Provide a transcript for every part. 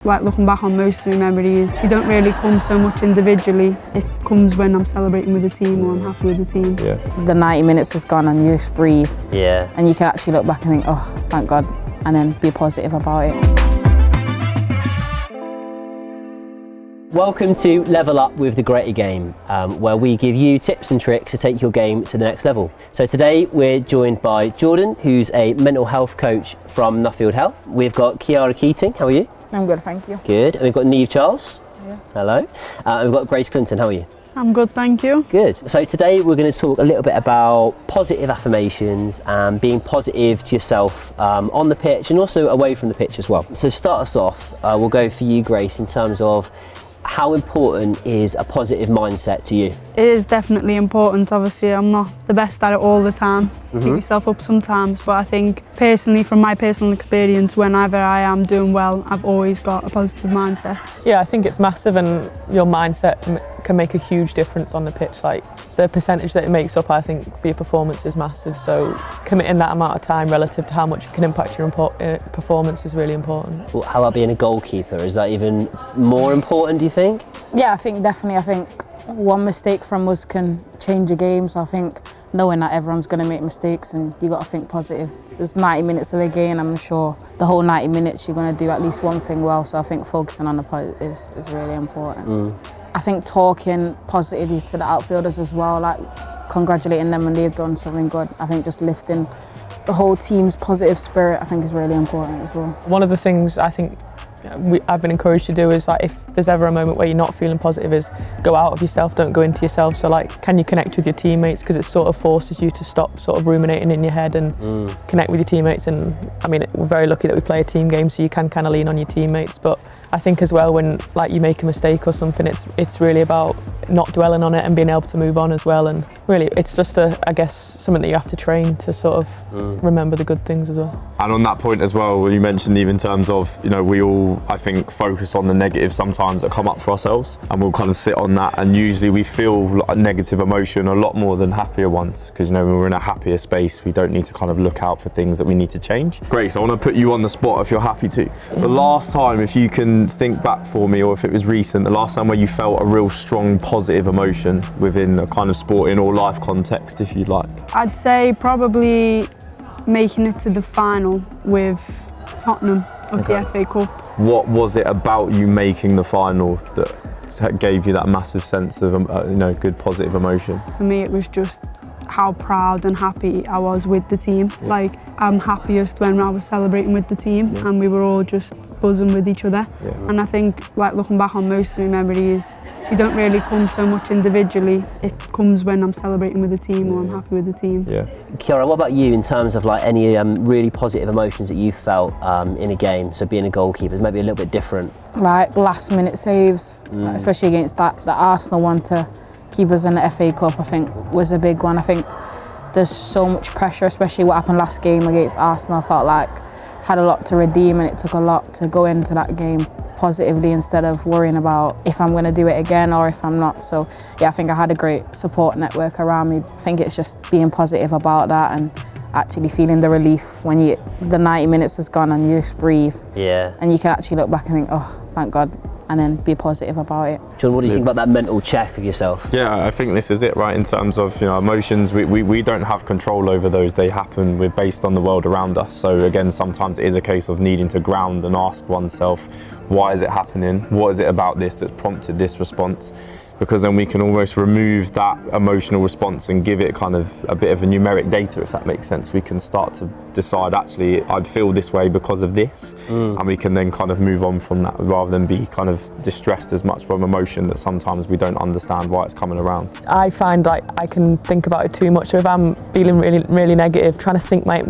Like looking back on most of my memories, you don't really come so much individually. It comes when I'm celebrating with the team or I'm happy with the team. Yeah. The 90 minutes has gone and you just breathe. Yeah. And you can actually look back and think, oh, thank God, and then be positive about it. Welcome to Level Up with the Greater Game, where we give you tips and tricks to take your game to the next level. So today we're joined by Jordan, who's a mental health coach from Nuffield Health. We've got Khiara Keating, how are you? I'm good, thank you. Good. And we've got Niamh Charles. Yeah. Hello. And we've got Grace Clinton, how are you? I'm good, thank you. Good. So today we're going to talk a little bit about positive affirmations and being positive to yourself on the pitch and also away from the pitch as well. So to start us off, we'll go for you, Grace, in terms of how important is a positive mindset to you? It is definitely important. Obviously, I'm not the best at it all the time. Beat yourself up sometimes, but I think personally, from my personal experience, whenever I am doing well, I've always got a positive mindset. Yeah, I think it's massive, and your mindset can make a huge difference on the pitch. Like the percentage that it makes up, I think, for your performance is massive. So committing that amount of time relative to how much it can impact your performance is really important. Well, how about being a goalkeeper? Is that even more important, do you think? Yeah, I think definitely. I think one mistake from us can change a game. So I think knowing that everyone's going to make mistakes and you got to think positive. There's 90 minutes of a game. I'm sure the whole 90 minutes you're going to do at least one thing well. So I think focusing on the positives is really important. I think talking positively to the outfielders as well, like congratulating them when they've done something good. I think just lifting the whole team's positive spirit, I think, is really important as well. One of the things I think I've been encouraged to do is, like, if there's ever a moment where you're not feeling positive, is go out of yourself, don't go into yourself. So like, can you connect with your teammates, because it sort of forces you to stop sort of ruminating in your head and connect with your teammates. And I mean, we're very lucky that we play a team game, so you can kind of lean on your teammates. But I think as well, when like you make a mistake or something, it's really about not dwelling on it and being able to move on as well. And really, it's just I guess something that you have to train to sort of remember the good things as well. And on that point as well, you mentioned even in terms of, you know, we all, I think, focus on the negative sometimes that come up for ourselves, and we'll kind of sit on that, and usually we feel a negative emotion a lot more than happier ones, because, you know, when we're in a happier space, we don't need to kind of look out for things that we need to change. Grace, I want to put you on the spot if you're happy to. The last time, if you can think back for me, or if it was recent, the last time where you felt a real strong positive emotion within a kind of sporting or life context, if you'd like. I'd say probably making it to the final with Tottenham of the FA Cup. What was it about you making the final that gave you that massive sense of, you know, good positive emotion? For me, it was just how proud and happy I was with the team. Like, I'm happiest when I was celebrating with the team and we were all just buzzing with each other. And I think, like, looking back on most of my memories, you don't really come so much individually. It comes when I'm celebrating with the team or I'm happy with the team. Khiara, what about you in terms of like any really positive emotions that you felt in a game? So being a goalkeeper is maybe a little bit different. Like last minute saves, especially against the Arsenal one to keep us in the FA Cup, I think was a big one. I think there's so much pressure, especially what happened last game against Arsenal. I felt like had a lot to redeem, and it took a lot to go into that game positively instead of worrying about if I'm going to do it again or if I'm not. So yeah, I think I had a great support network around me. I think it's just being positive about that and actually feeling the relief when the 90 minutes has gone and you just breathe. Yeah. And you can actually look back and think, oh, thank God, and then be positive about it. John, what do you think about that mental check of yourself? Yeah, I think this is it, right? In terms of, you know, emotions, we don't have control over those. They happen. We're based on the world around us. So again, sometimes it is a case of needing to ground and ask oneself, why is it happening? What is it about this that's prompted this response? Because then we can almost remove that emotional response and give it kind of a bit of a numeric data, if that makes sense. We can start to decide, actually, I feel this way because of this, and we can then kind of move on from that rather than be kind of distressed as much from emotion that sometimes we don't understand why it's coming around. I find like I can think about it too much. So if I'm feeling really, really negative, trying to think my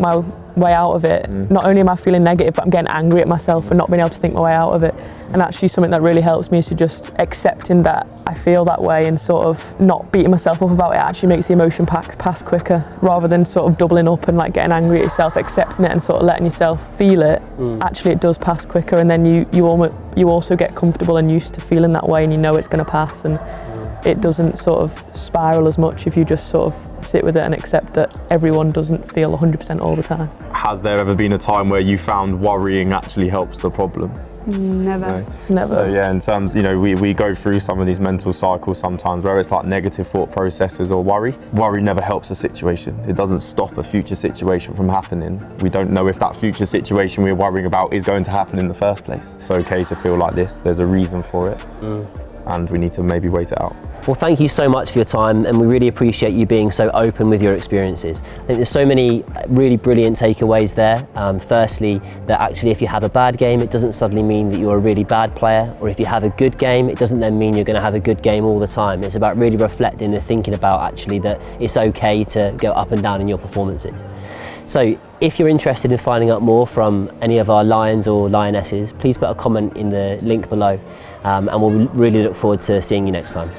way out of it, not only am I feeling negative, but I'm getting angry at myself for not being able to think my way out of it. And actually something that really helps me is to just accepting that I feel that way and sort of not beating myself up about it. Actually makes the emotion pass quicker, rather than sort of doubling up and like getting angry at yourself. Accepting it and sort of letting yourself feel it, actually it does pass quicker, and then you also get comfortable and used to feeling that way, and you know it's going to pass, and it doesn't sort of spiral as much if you just sort of sit with it and accept that everyone doesn't feel 100% all the time. Has there ever been a time where you found worrying actually helps the problem? Never. No. Never. So yeah, in terms, you know, we go through some of these mental cycles sometimes, where it's like negative thought processes or worry. Worry never helps a situation. It doesn't stop a future situation from happening. We don't know if that future situation we're worrying about is going to happen in the first place. It's okay to feel like this. There's a reason for it. And we need to maybe wait it out. Well, thank you so much for your time, and we really appreciate you being so open with your experiences. I think there's so many really brilliant takeaways there. Firstly, that actually if you have a bad game, it doesn't suddenly mean that you're a really bad player, or if you have a good game, it doesn't then mean you're going to have a good game all the time. It's about really reflecting and thinking about actually that it's okay to go up and down in your performances. So if you're interested in finding out more from any of our Lions or Lionesses, please put a comment in the link below, and we'll really look forward to seeing you next time.